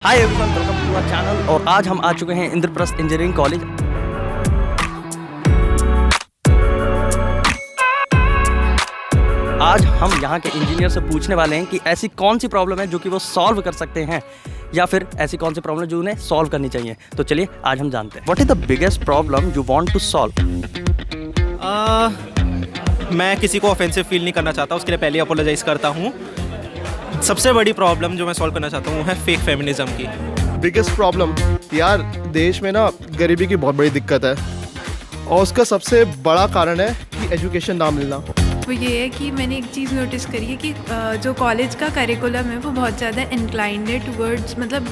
Hi everyone, welcome to our channel. और आज हम आ चुके हैं इंद्रप्रस्थ इंजीनियरिंग कॉलेज। आज हम यहाँ के इंजीनियर से पूछने वाले हैं कि ऐसी कौन सी प्रॉब्लम है जो कि वो सॉल्व कर सकते हैं, या फिर ऐसी कौन सी प्रॉब्लम जो उन्हें सॉल्व करनी चाहिए। तो चलिए आज हम जानते हैं what is the biggest problem you want to solve. मैं किसी को ऑफेंसिव फील नहीं करना चाहता, उसके लिए पहले अपोलोजाइज़ करता हूँ। सबसे बड़ी प्रॉब्लम जो मैं सॉल्व करना चाहता हूँ है फेक फेमिनिज्म की। बिगेस्ट प्रॉब्लम यार, देश में ना गरीबी की बहुत बड़ी दिक्कत है और उसका सबसे बड़ा कारण है कि एजुकेशन ना मिलना। वो ये है कि मैंने एक चीज़ नोटिस करी है कि जो कॉलेज का करिकुलम है वो बहुत ज़्यादा इंक्लाइंड है टूवर्ड्स मतलब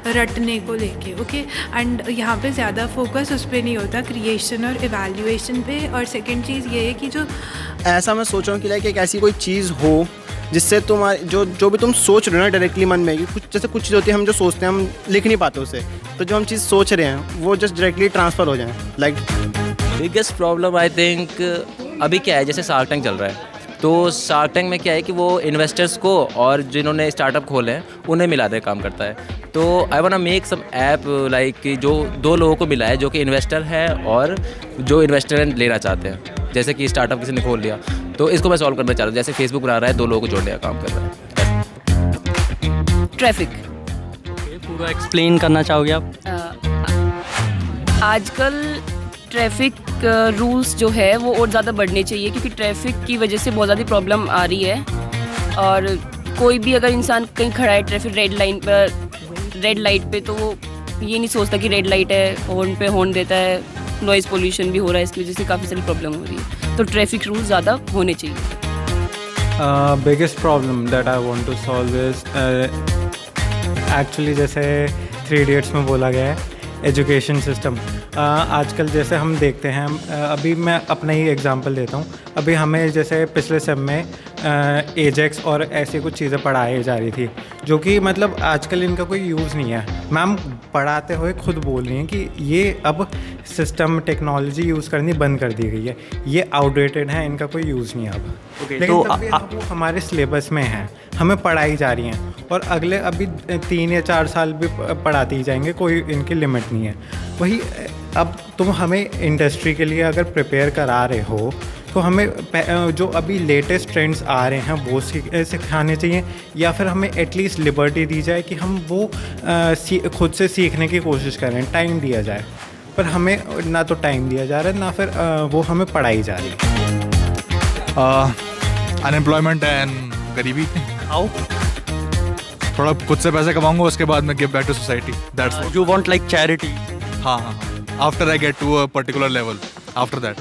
रटने को लेके, ओके। एंड यहाँ पे ज़्यादा फोकस उस पर नहीं होता, क्रिएशन और इवैल्यूएशन पे। और सेकंड चीज़ ये है कि जो ऐसा मैं सोच रहा हूँ कि लाइक एक ऐसी कोई चीज़ हो जिससे तुम्हारे जो भी तुम सोच रहे हो ना डायरेक्टली मन में, कि कुछ जैसे कुछ चीज़ होती है हम जो सोचते हैं हम लिख नहीं पाते उसे, तो जो हम चीज़ सोच रहे हैं वो जस्ट डायरेक्टली ट्रांसफ़र हो जाए। Like biggest problem I think अभी क्या है, जैसे शार्क टैंक चल रहा है, तो शार्क टैंक में क्या है कि वो इन्वेस्टर्स को और जिन्होंने स्टार्टअप खोले हैं उन्हें मिलाते काम करता है। तो I want make some app like जो दो लोगों को मिलाए, जो कि इन्वेस्टर है और जो इन्वेस्टर लेना चाहते हैं। जैसे कि स्टार्टअप किसी ने खोल लिया, तो इसको मैं सॉल्व करना चाह रहा हूँ। जैसे फेसबुक बना रहा है, दो लोगों को जोड़ने का काम कर रहा है। ट्रैफिक पूरा एक्सप्लेन करना चाहोगे आप? आजकल ट्रैफिक रूल्स जो है वो और ज़्यादा बढ़ने चाहिए, क्योंकि ट्रैफिक की वजह से बहुत ज़्यादा प्रॉब्लम आ रही है। और कोई भी अगर इंसान कहीं खड़ा है ट्रैफिक रेड लाइट पे, तो वो ये नहीं सोचता कि रेड लाइट है, हॉर्न पे हॉर्न देता है, नॉइज़ पोल्यूशन भी हो रहा है, इसकी वजह से काफ़ी सारी प्रॉब्लम हो रही है। तो ट्रैफिक रूल्स ज़्यादा होने चाहिए। Biggest problem that I want to solve is actually जैसे 3 इडियट्स में बोला गया है, एजुकेशन सिस्टम। आजकल जैसे हम देखते हैं, अभी मैं अपना ही एग्जांपल देता हूँ। अभी हमें जैसे पिछले सेम में एजेक्स और ऐसी कुछ चीज़ें पढ़ाई जा रही थी, जो कि मतलब आजकल इनका कोई यूज़ नहीं है। मैम पढ़ाते हुए खुद बोल रही हैं कि ये अब सिस्टम टेक्नोलॉजी यूज़ करनी बंद कर दी गई है, ये आउटडेटेड है, इनका कोई यूज़ नहीं है अब। लेकिन तो तब भी वो हमारे सिलेबस में है, हमें पढ़ाई जा रही हैं और अगले अभी 3 या 4 साल भी पढ़ाते ही जाएंगे, कोई इनकी लिमिट नहीं है। वही अब तुम हमें इंडस्ट्री के लिए अगर प्रिपेयर करा रहे हो, तो हमें जो अभी लेटेस्ट ट्रेंड्स आ रहे हैं वो सिखाने चाहिए, या फिर हमें एटलीस्ट लिबर्टी दी जाए कि हम वो खुद से सीखने की कोशिश करें, टाइम दिया जाए। पर हमें ना तो टाइम दिया जा रहा है, ना फिर वो हमें पढ़ाई जा रही है। अनएम्प्लॉयमेंट एंड गरीबी। हाउ? थोड़ा खुद से पैसे कमाऊंगा, उसके बाद मैं give back to society. That's what you want like charity? हाँ, after I get to a particular level, after that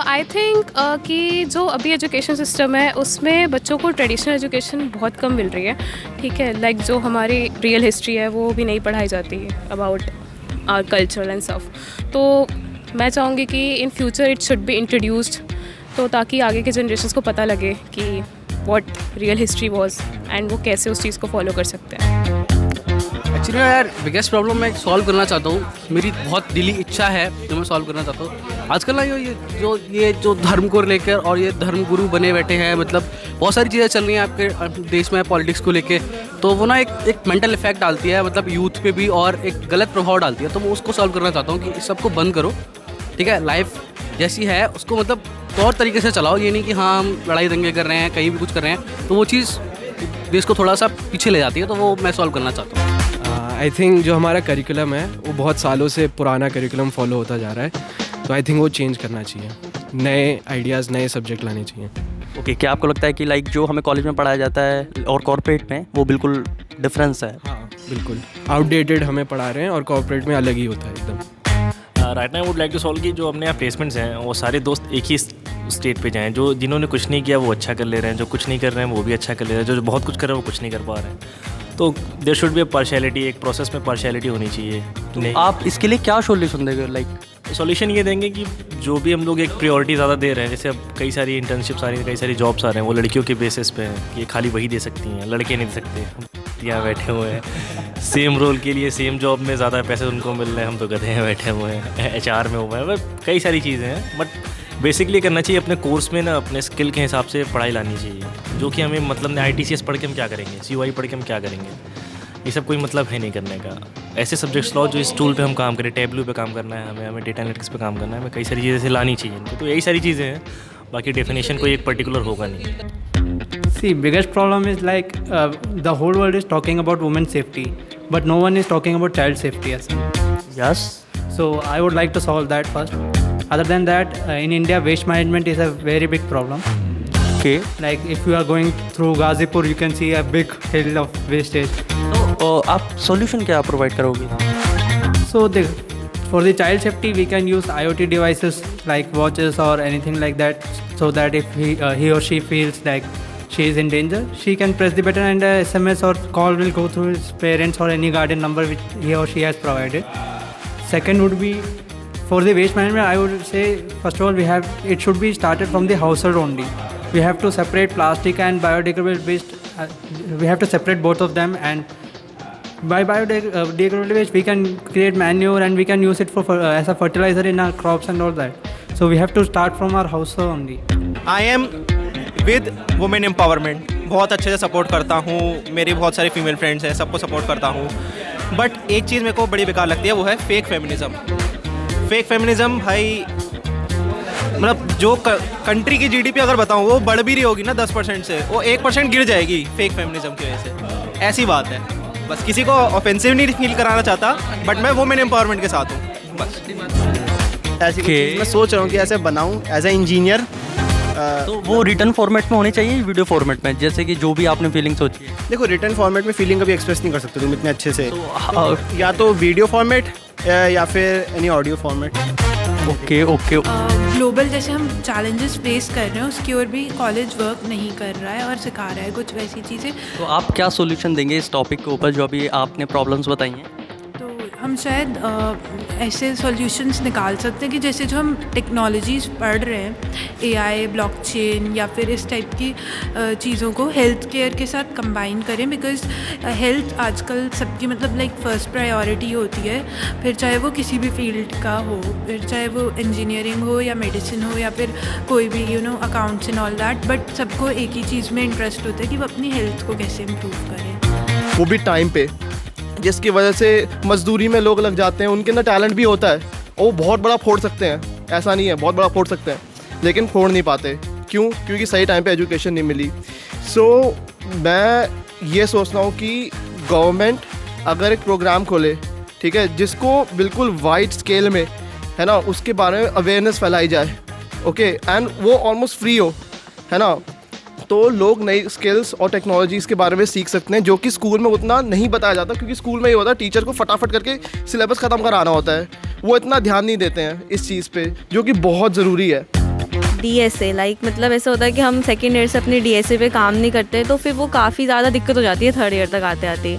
I think कि जो अभी एजुकेशन सिस्टम है उसमें बच्चों को ट्रेडिशनल एजुकेशन बहुत कम मिल रही है, ठीक है। लाइक जो हमारी रियल हिस्ट्री है वो भी नहीं पढ़ाई जाती है about our culture and stuff. तो मैं चाहूँगी कि in future it should be introduced, तो ताकि आगे के जनरेशन को पता लगे कि what real history was and वो कैसे उस चीज़ को फॉलो कर सकते हैं। एक्चुअली यार बिगेस्ट प्रॉब्लम मैं सॉल्व करना चाहता हूँ, मेरी बहुत दिली इच्छा है जो मैं सॉल्व करना चाहता हूँ। आजकल ना ये जो धर्म को लेकर और ये धर्म गुरु बने बैठे हैं, मतलब बहुत सारी चीज़ें चल रही हैं आपके देश में पॉलिटिक्स को लेके, तो वो ना एक मेंटल इफेक्ट डालती है, मतलब यूथ पे भी, और एक गलत प्रभाव डालती है। तो मैं उसको सॉल्व करना चाहता हूँ कि इस सबको बंद करो, ठीक है। लाइफ जैसी है उसको मतलब तौर तरीके से चलाओ, ये नहीं कि हाँ हम लड़ाई दंगे कर रहे हैं, कहीं भी कुछ कर रहे हैं, तो वो चीज़ देश को थोड़ा सा पीछे ले जाती है। तो वो मैं सॉल्व करना चाहता हूँ। आई थिंक जो हमारा करिकुलम है वो बहुत सालों से पुराना करिकुलम फॉलो होता जा रहा है, तो आई थिंक वो चेंज करना चाहिए, नए आइडियाज़, नए सब्जेक्ट लाने चाहिए। ओके, क्या आपको लगता है कि लाइक जो हमें कॉलेज में पढ़ाया जाता है और कॉर्पोरेट में वो बिल्कुल डिफरेंस है? हाँ बिल्कुल, आउटडेटेड हमें पढ़ा रहे हैं और कॉर्पोरेट में अलग ही होता है एकदम। Right now I would like to solve कि जो अपने यहाँ प्लेसमेंट्स हैं वो सारे दोस्त एक ही स्टेट पे जाएं। जो जिन्होंने कुछ नहीं किया वो अच्छा कर ले रहे हैं, जो कुछ नहीं कर रहे हैं वो भी अच्छा कर ले रहे हैं, जो बहुत कुछ कर रहे हैं वो कुछ नहीं कर पा रहे हैं। तो there should be a partiality, एक प्रोसेस में पार्शियलिटी होनी चाहिए। तो आप इसके लिए क्या सॉल्यूशन देंगे? लाइक सॉल्यूशन ये देंगे कि जो भी हम लोग एक प्रायोरिटी ज़्यादा दे रहे हैं, जैसे अब कई सारी इंटर्नशिप्स आ रही हैं, कई सारी जॉब्स आ रहे हैं, वो लड़कियों के बेसिस पे हैं कि खाली वही दे सकती हैं, लड़के नहीं दे सकते। हम यहाँ बैठे हुए हैं सेम रोल के लिए, सेम जॉब में ज़्यादा पैसे उनको मिल रहे हैं, हम तो गधे हैं बैठे हुए हैं, HR में हुए हैं। कई सारी चीज़ें हैं, बट बेसिकली करना चाहिए अपने कोर्स में ना, अपने स्किल के हिसाब से पढ़ाई लानी चाहिए। जो कि हमें मतलब ITCS पढ़ के हम क्या करेंगे, CUI पढ़ के हम क्या करेंगे, ये सब कोई मतलब है नहीं करने का। ऐसे सब्जेक्ट्स लो जो इस टूल पे हम काम करें, टैबलू पे काम करना है, हमें डेटा एनालिटिक्स पे काम करना है, हमें कई सारी चीज़ें से लानी चाहिए इनको। तो यही सारी चीज़ें हैं, बाकी डेफिनेशन कोई एक पर्टिकुलर होगा नहीं। See, biggest problem is like the whole world is talking about women's safety, but no one is talking about child safety as well. Yes. So I would like to solve that first. Other than that, in India, waste management is a very big problem. Okay. Like if you are going through Ghazipur, you can see a big hill of wastage. तो आप solution क्या provide करोगे? So for the child safety, we can use IoT devices like watches or anything like that, so that if he or she feels like she is in danger, she can press the button and a SMS or call will go through his parents or any guardian number which he or she has provided. Second would be for the waste management. I would say first of all it should be started from the household only. We have to separate plastic and biodegradable waste. We have to separate both of them, and by biodegradable waste we can create manure and we can use it as a fertilizer in our crops and all that. So we have to start from our household only. I am with women empowerment, बहुत अच्छे से support करता हूँ, मेरी बहुत सारी female friends हैं, सबको सपोर्ट करता हूँ। बट एक चीज़ मेरे को बड़ी बेकार लगती है, वो है फेक फेमिनिज़म। फेक फेमिनिज़म भाई, मतलब जो कंट्री की जीडीपी अगर बताऊँ वो बढ़ भी रही होगी ना 10% से, वो 1% गिर जाएगी फेक फेमिनिज़म की वजह से। ऐसी बात है, बस किसी को ऑफेंसिव नहीं फील कराना चाहता, बट मैं वुमेन एम्पावरमेंट के साथ हूँ बस। ऐसी कोई चीज़ मैं सोच रहा हूँ कि ऐसे बनाऊँ एज ए इंजीनियर। तो वो रिटर्न फॉर्मेट में होनी चाहिए, वीडियो फॉर्मेट में, जैसे कि जो भी आपने फीलिंग सोची है। देखो रिटर्न फॉर्मेट में फीलिंग कभी एक्सप्रेस नहीं कर सकते तुम इतने अच्छे से, या तो वीडियो फॉर्मेट या फिर any audio format. Okay okay. Global जैसे हम चैलेंजेस फेस कर रहे हैं उसकी ओर भी कॉलेज वर्क नहीं कर रहा है और सिखा रहा है कुछ वैसी चीज़ें। तो आप क्या सॉल्यूशन देंगे इस टॉपिक के ऊपर जो अभी आपने प्रॉब्लम्स बताई हैं? हम शायद ऐसे सॉल्यूशंस निकाल सकते हैं कि जैसे जो हम टेक्नोलॉजीज़ पढ़ रहे हैं, एआई, ब्लॉकचेन या फिर इस टाइप की चीज़ों को हेल्थ केयर के साथ कंबाइन करें, बिकॉज हेल्थ आजकल सबकी मतलब लाइक फर्स्ट प्रायोरिटी होती है। फिर चाहे वो किसी भी फील्ड का हो, फिर चाहे वो इंजीनियरिंग हो या मेडिसिन हो या फिर कोई भी accounts and all that, but सबको एक ही चीज़ में इंटरेस्ट होता है कि वो अपनी हेल्थ को कैसे इम्प्रूव करें, वो भी टाइम पे, जिसकी वजह से मजदूरी में लोग लग जाते हैं। उनके अंदर टैलेंट भी होता है और वो बहुत बड़ा फोड़ सकते हैं, ऐसा नहीं है, बहुत बड़ा फोड़ सकते हैं, लेकिन फोड़ नहीं पाते। क्यों? क्योंकि सही टाइम पे एजुकेशन नहीं मिली। सो मैं ये सोचता हूँ कि गवर्नमेंट अगर एक प्रोग्राम खोले, ठीक है, जिसको बिल्कुल वाइड स्केल में है ना, उसके बारे में अवेयरनेस फैलाई जाए, ओके, एंड वो ऑलमोस्ट फ्री हो, है ना, तो लोग नई स्किल्स और टेक्नोलॉजीज़ के बारे में सीख सकते हैं, जो कि स्कूल में उतना नहीं बताया जाता। क्योंकि स्कूल में ये होता है टीचर को फटाफट करके सिलेबस ख़त्म कराना होता है, वो इतना ध्यान नहीं देते हैं इस चीज़ पे, जो कि बहुत ज़रूरी है। DSA लाइक मतलब ऐसा होता है कि हम सेकेंड ईयर से अपने DSA पे काम नहीं करते, तो फिर वो काफ़ी ज़्यादा दिक्कत हो जाती है थर्ड ईयर तक आते आते।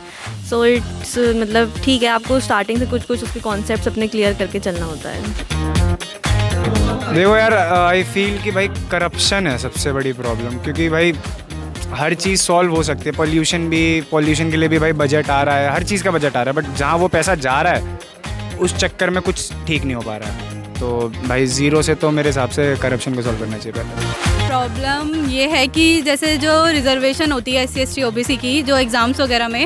सो इट्स मतलब ठीक है, आपको स्टार्टिंग से कुछ उसके कॉन्सेप्ट्स अपने क्लियर करके चलना होता है। देखो यार, आई फील कि भाई करप्शन है सबसे बड़ी प्रॉब्लम, क्योंकि भाई हर चीज़ सॉल्व हो सकती है। पॉल्यूशन के लिए भी भाई बजट आ रहा है, हर चीज़ का बजट आ रहा है, बट जहाँ वो पैसा जा रहा है उस चक्कर में कुछ ठीक नहीं हो पा रहा है। तो भाई ज़ीरो से तो मेरे हिसाब से करप्शन को सॉल्व करना चाहिए पहले। प्रॉब्लम ये है कि जैसे जो रिजर्वेशन होती है SC ST OBC की, जो एग्ज़ाम्स वगैरह में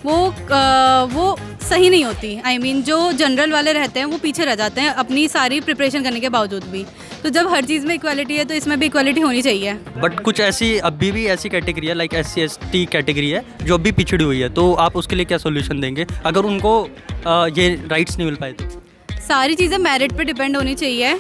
वो सही नहीं होती। I mean, जो जनरल वाले रहते हैं वो पीछे रह जाते हैं अपनी सारी प्रिपरेशन करने के बावजूद भी। तो जब हर चीज़ में इक्वालिटी है तो इसमें भी इक्वालिटी होनी चाहिए। बट कुछ ऐसी अभी भी ऐसी कैटेगरी है लाइक SC ST कैटेगरी है जो अभी पिछड़ी हुई है, तो आप उसके लिए क्या सोल्यूशन देंगे अगर उनको ये राइट्स नहीं मिल पाए? तो सारी चीज़ें मेरिट पे डिपेंड होनी चाहिए।